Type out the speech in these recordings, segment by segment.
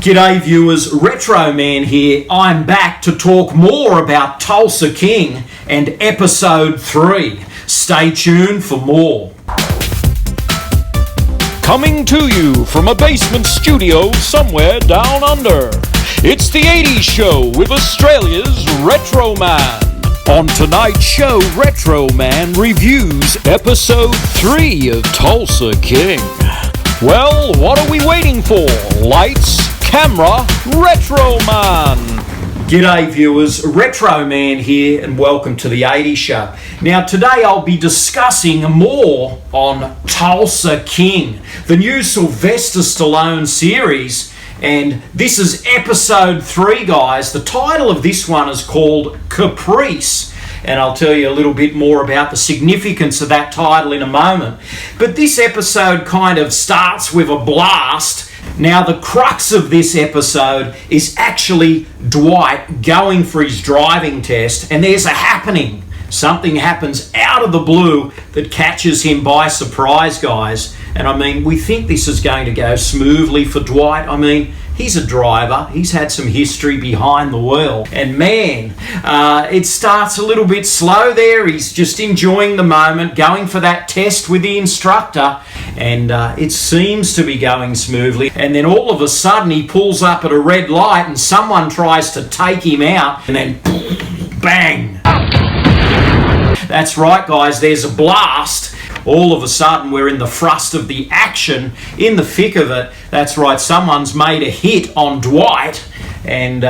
G'day viewers, Retro Man here. I'm back to talk more about Tulsa King and episode 3. Stay tuned for more. Coming to you from a basement studio somewhere down under, it's the 80s Show with Australia's Retro Man. On tonight's show, Retro Man reviews episode 3 of Tulsa King. Well, what are we waiting for? Lights, camera, Retro Man! G'day viewers, Retro Man here and welcome to the 80s Show. Now today I'll be discussing more on Tulsa King, the new Sylvester Stallone series, and this is episode 3 guys. The title of this one is called Caprice, and I'll tell you a little bit more about the significance of that title in a moment. But this episode kind of starts with a blast. Now the crux of this episode is actually Dwight going for his driving test, and there's a happening. Something happens out of the blue that catches him by surprise, guys. And I mean, we think this is going to go smoothly for Dwight. I mean, he's a driver. He's had some history behind the wheel. And man, it starts a little bit slow there. He's just enjoying the moment, going for that test with the instructor. And it seems to be going smoothly. And then all of a sudden he pulls up at a red light and someone tries to take him out. And then bang. That's right, guys. There's a blast. All of a sudden, we're in the thrust of the action, in the thick of it. That's right, someone's made a hit on Dwight, and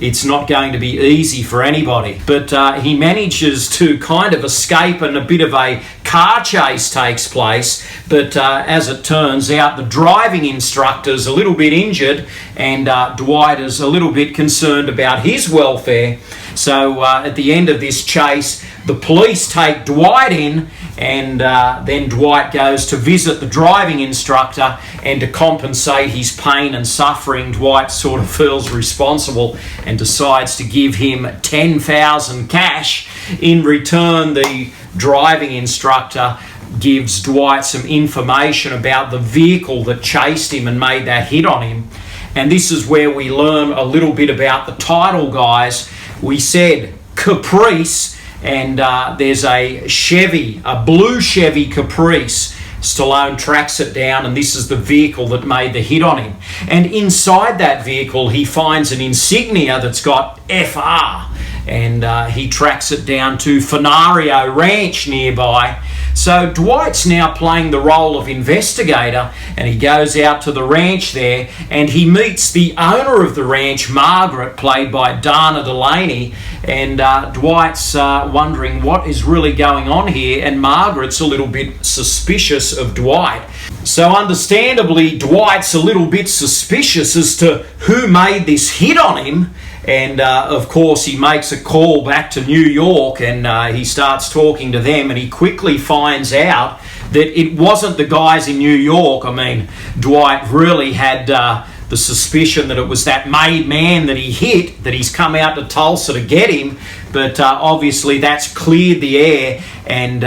it's not going to be easy for anybody. But he manages to kind of escape, and a bit of a car chase takes place. But as it turns out, the driving instructor's a little bit injured, and Dwight is a little bit concerned about his welfare. So at the end of this chase, the police take Dwight in, and then Dwight goes to visit the driving instructor, and to compensate his pain and suffering, Dwight sort of feels responsible and decides to give him $10,000 cash. In return, the driving instructor gives Dwight some information about the vehicle that chased him and made that hit on him. And this is where we learn a little bit about the title, guys. We said Caprice, and there's a Chevy, a blue Chevy Caprice. Stallone tracks it down, and this is the vehicle that made the hit on him. And inside that vehicle, he finds an insignia that's got FR, and he tracks it down to Fenario Ranch nearby. So Dwight's now playing the role of investigator, and he goes out to the ranch there, and he meets the owner of the ranch, Margaret, played by Dana Delaney, and Dwight's wondering what is really going on here, and Margaret's a little bit suspicious of Dwight. So understandably, Dwight's a little bit suspicious as to who made this hit on him. And of course, he makes a call back to New York, and he starts talking to them, and he quickly finds out that it wasn't the guys in New York. I mean, Dwight really had the suspicion that it was that made man that he hit, that he's come out to Tulsa to get him, but obviously that's cleared the air, and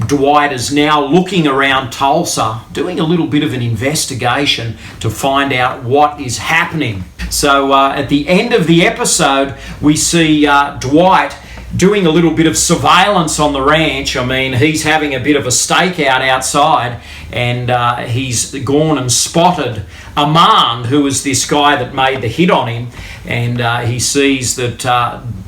Dwight is now looking around Tulsa, doing a little bit of an investigation to find out what is happening. So at the end of the episode, we see Dwight doing a little bit of surveillance on the ranch. I mean, he's having a bit of a stakeout outside, and he's gone and spotted Armand, who is this guy that made the hit on him, and he sees that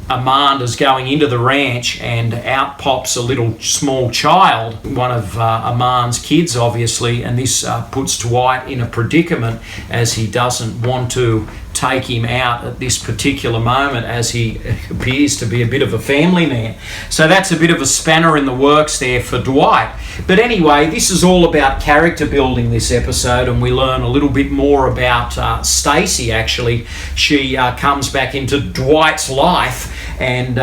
Armand is going into the ranch, and out pops a little small child, one of Armand's kids obviously, and this puts Dwight in a predicament, as he doesn't want to take him out at this particular moment, as he appears to be a bit of a family man. So that's a bit of a spanner in the works there for Dwight. But anyway, this is all about character building, this episode, and we learn a little bit more about Stacy. Actually, she comes back into Dwight's life, and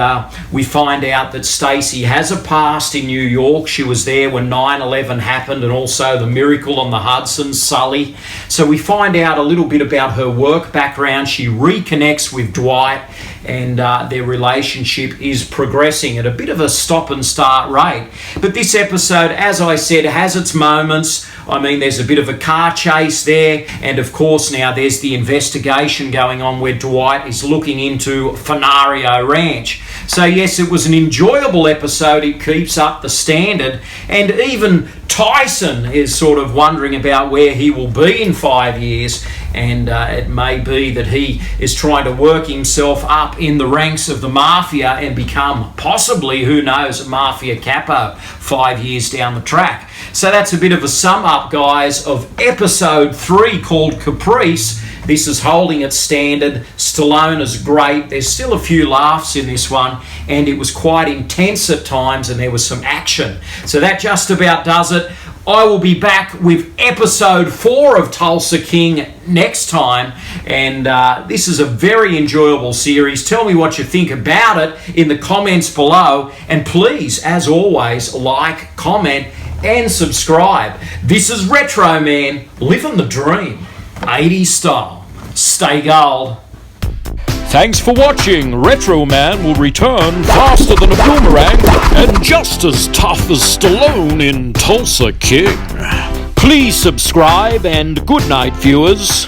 we find out that Stacy has a past in New York. She was there when 9/11 happened, and also the Miracle on the Hudson, Sully. So we find out a little bit about her work background. She reconnects with Dwight, and their relationship is progressing at a bit of a stop and start rate. But this episode, as I said, has its moments. I mean, there's a bit of a car chase there, and of course now there's the investigation going on where Dwight is looking into Fenario Ranch. So yes, it was an enjoyable episode. It keeps up the standard, and even Tyson is sort of wondering about where he will be in 5 years, and it may be that he is trying to work himself up in the ranks of the mafia and become possibly, who knows, a mafia capo 5 years down the track. So that's a bit of a sum up, guys, of episode 3 called Caprice. This is holding its standard. Stallone is great. There's still a few laughs in this one, and it was quite intense at times, and there was some action. So that just about does it. I will be back with episode 4 of Tulsa King next time, and this is a very enjoyable series. Tell me what you think about it in the comments below, and please, as always, like, comment, and subscribe. This is Retro Man, living the dream, 80s style. Stay gold. Thanks for watching. Retro Man will return faster than a boomerang and just as tough as Stallone in Tulsa King. Please subscribe and good night, viewers.